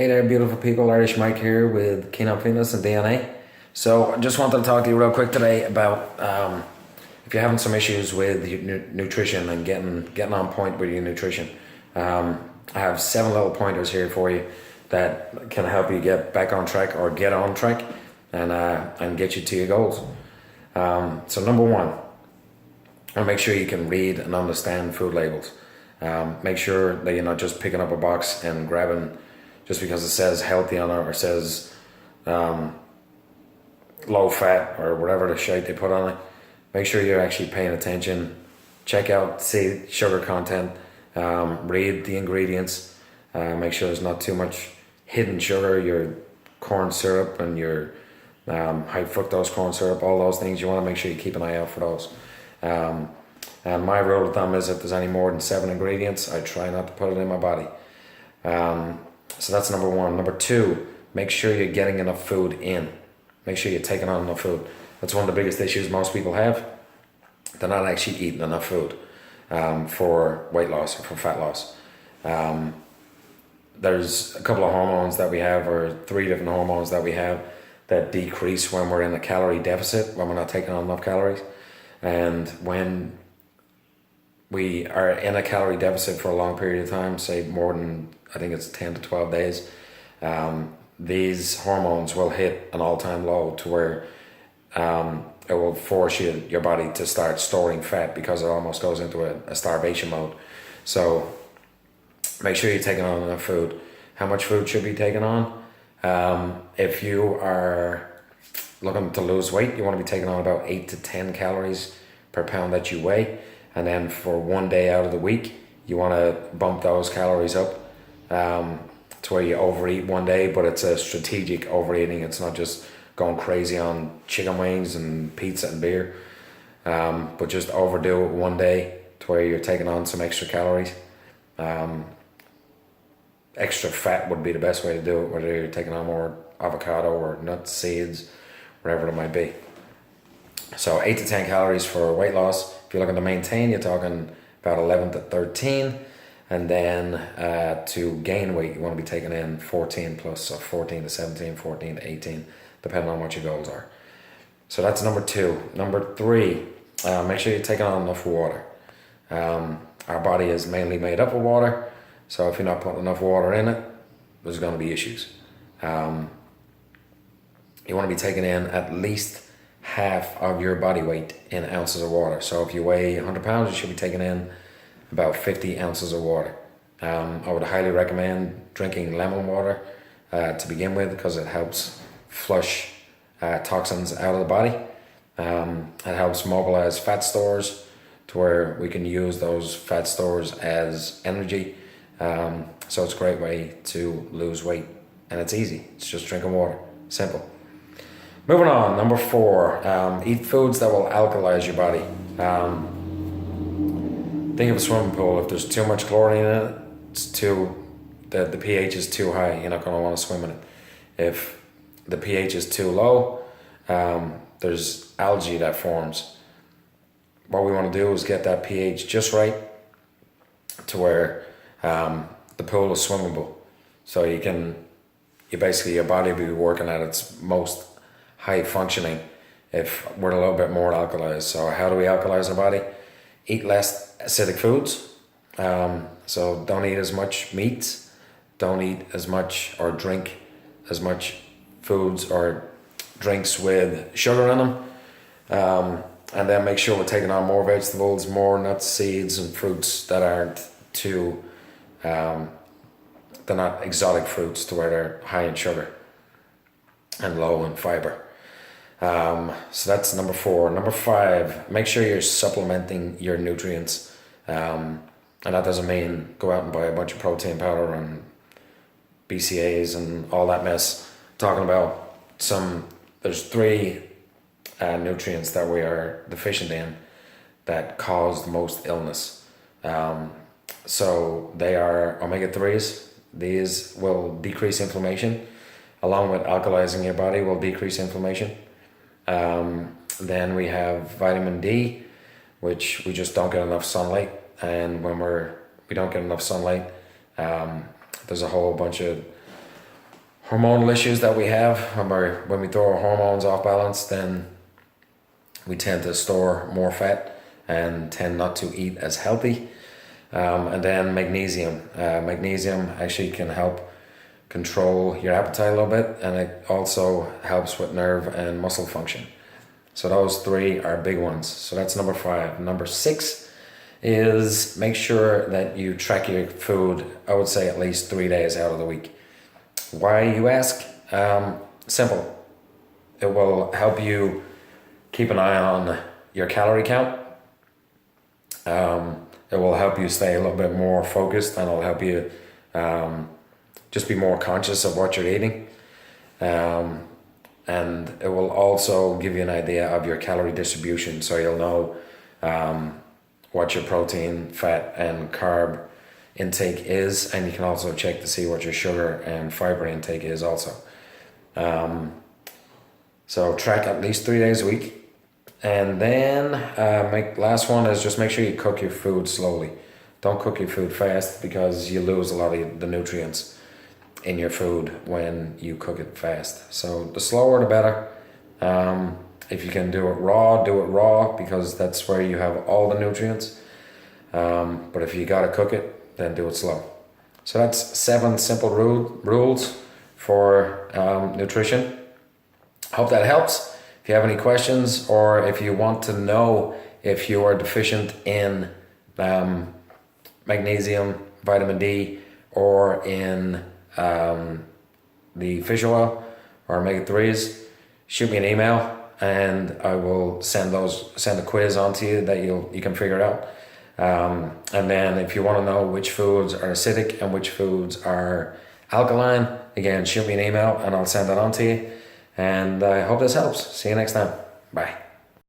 Hey there, beautiful people. Irish Mike here with Keen on Fitness and DNA. So I just wanted to talk to you real quick today about if you're having some issues with your nutrition and getting on point with your nutrition. I have 7 little pointers here for you that can help you get back on track or get on track and get you to your goals. So number one, and make sure you can read and understand food labels. Make sure that you're not just picking up a box and grabbing just because it says healthy on it or says low fat or whatever the shite they put on it. Make sure you're actually paying attention. Check out, see sugar content, read the ingredients, make sure there's not too much hidden sugar, your corn syrup and your high fructose corn syrup, all those things. You want to make sure you keep an eye out for those. And my rule of thumb is if there's any more than 7 ingredients, I try not to put it in my body. So that's number one. Number two, make sure you're getting enough food in. Make sure you're taking on enough food. That's one of the biggest issues most people have. They're not actually eating enough food for weight loss or for fat loss. There's a couple of hormones that we have, or 3 different hormones that we have that decrease when we're in a calorie deficit, when we're not taking on enough calories. And when we are in a calorie deficit for a long period of time, say more than, I think it's 10 to 12 days, these hormones will hit an all-time low to where it will force your body to start storing fat because it almost goes into a starvation mode. So make sure you're taking on enough food. How much food should be taken on? If you are looking to lose weight, you want to be taking on about 8 to 10 calories per pound that you weigh. And then for one day out of the week, you want to bump those calories up to where you overeat one day, but it's a strategic overeating. It's not just going crazy on chicken wings and pizza and beer, but just overdo it one day to where you're taking on some extra calories. Extra fat would be the best way to do it, whether you're taking on more avocado or nuts, seeds, whatever it might be. So 8 to 10 calories for weight loss. If you're looking to maintain, you're talking about 11 to 13. And then to gain weight, you want to be taking in 14 plus, so 14 to 17, 14 to 18, depending on what your goals are. So that's number 2. Number 3, make sure you're taking on enough water. Our body is mainly made up of water. So if you're not putting enough water in it, there's going to be issues. You want to be taking in at least half of your body weight in ounces of water. So if you weigh 100 pounds, you should be taking in about 50 ounces of water. I would highly recommend drinking lemon water to begin with, because it helps flush toxins out of the body. It helps mobilize fat stores to where we can use those fat stores as energy. So it's a great way to lose weight, and it's easy. It's just drinking water. Simple. Moving on, number 4, eat foods that will alkalize your body. Think of a swimming pool. If there's too much chlorine in it, the pH is too high. You're not going to want to swim in it. If the pH is too low, there's algae that forms. What we want to do is get that pH just right to where the pool is swimmable. So your body will be working at its most high functioning if we're a little bit more alkalized. So how do we alkalize our body? Eat less acidic foods. So don't eat as much meats. Don't eat as much or drink as much foods or drinks with sugar in them. And then make sure we're taking on more vegetables, more nuts, seeds, and fruits that aren't too, they're not exotic fruits to where they're high in sugar and low in fiber. So that's number 4. Number 5, make sure you're supplementing your nutrients. And that doesn't mean go out and buy a bunch of protein powder and BCAAs and all that mess. I'm talking about there's 3 nutrients that we are deficient in that cause the most illness. So they are omega-3s. These will decrease inflammation, along with alkalizing your body will decrease inflammation. Then we have vitamin D, which we just don't get enough sunlight. And when we don't get enough sunlight, there's a whole bunch of hormonal issues that we have, when we throw our hormones off balance, then we tend to store more fat and tend not to eat as healthy. And then magnesium. Magnesium actually can help control your appetite a little bit, and it also helps with nerve and muscle function. So those three are big ones. So that's number 5. Number 6 is make sure that you track your food, I would say at least 3 days out of the week. Why, you ask? Simple. It will help you keep an eye on your calorie count. It will help you stay a little bit more focused, and it'll help you just be more conscious of what you're eating. And it will also give you an idea of your calorie distribution, so you'll know what your protein, fat, and carb intake is, and you can also check to see what your sugar and fiber intake is also. So track at least 3 days a week. And then last one is just make sure you cook your food slowly. Don't cook your food fast, because you lose a lot of the nutrients in your food when you cook it fast. So the slower the better. If you can do it raw, because that's where you have all the nutrients. But if you gotta cook it, then do it slow. So that's 7 simple rules for nutrition. Hope that helps. If you have any questions, or if you want to know if you are deficient in magnesium, vitamin D, or in the fish oil or omega-3s, shoot me an email, and I will send a quiz on to you that you can figure it out. And then if you want to know which foods are acidic and which foods are alkaline, again, shoot me an email and I'll send that on to you. And I hope this helps. See you next time. Bye.